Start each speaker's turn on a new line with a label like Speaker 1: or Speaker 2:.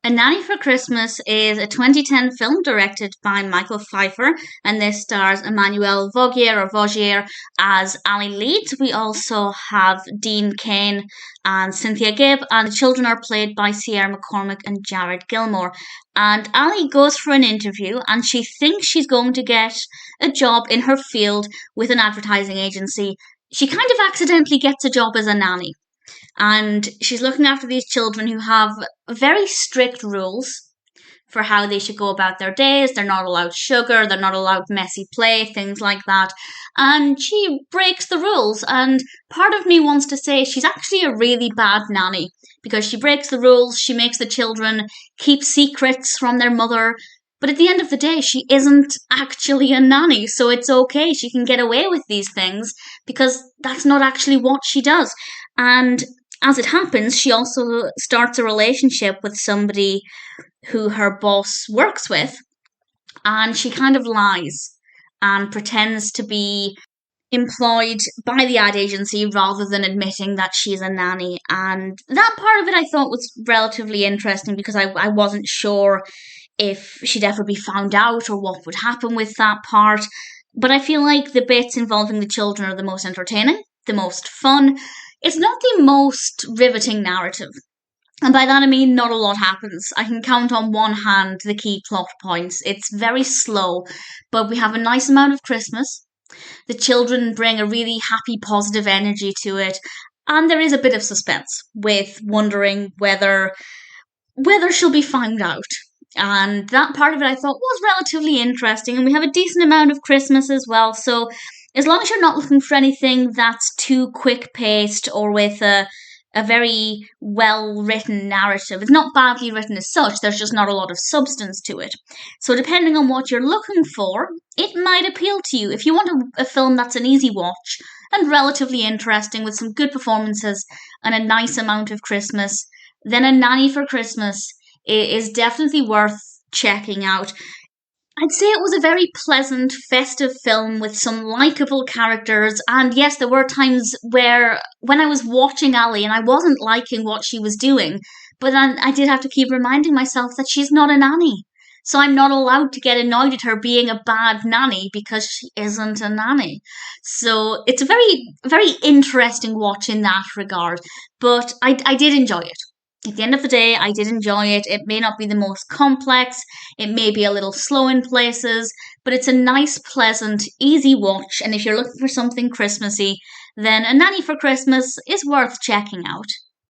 Speaker 1: A Nanny for Christmas is a 2010 film directed by Michael Pfeiffer, and this stars Emmanuelle Vaugier as Ali Leeds. We also have Dean Cain and Cynthia Gibb, and the children are played by Sierra McCormick and Jared Gilmore. And Ali goes for an interview, and she thinks she's going to get a job in her field with an advertising agency. She kind of accidentally gets a job as a nanny. And she's looking after these children who have very strict rules for how they should go about their days. They're not allowed sugar, they're not allowed messy play, things like that. And she breaks the rules. And part of me wants to say she's actually a really bad nanny because she breaks the rules, she makes the children keep secrets from their mother. But at the end of the day, she isn't actually a nanny, so it's okay. She can get away with these things because that's not actually what she does. And as it happens, she also starts a relationship with somebody who her boss works with, and she kind of lies and pretends to be employed by the ad agency rather than admitting that she's a nanny. And that part of it I thought was relatively interesting because I wasn't sure if she'd ever be found out or what would happen with that part. But I feel like the bits involving the children are the most entertaining, the most fun. It's not the most riveting narrative. And by that I mean not a lot happens. I can count on one hand the key plot points. It's very slow, but we have a nice amount of Christmas. The children bring a really happy, positive energy to it. And there is a bit of suspense with wondering whether she'll be found out. And that part of it I thought was relatively interesting. And we have a decent amount of Christmas as well. So as long as you're not looking for anything that's too quick-paced or with a very well-written narrative, it's not badly written as such, there's just not a lot of substance to it. So depending on what you're looking for, it might appeal to you. If you want a film that's an easy watch and relatively interesting with some good performances and a nice amount of Christmas, then A Nanny for Christmas is definitely worth checking out. I'd say it was a very pleasant, festive film with some likeable characters. And yes, there were times where when I was watching Ali and I wasn't liking what she was doing, but then I did have to keep reminding myself that she's not a nanny. So I'm not allowed to get annoyed at her being a bad nanny because she isn't a nanny. So it's a very, very interesting watch in that regard. But I did enjoy it. At the end of the day, I did enjoy it. It may not be the most complex, it may be a little slow in places, but it's a nice, pleasant, easy watch. And if you're looking for something Christmassy, then A Nanny for Christmas is worth checking out.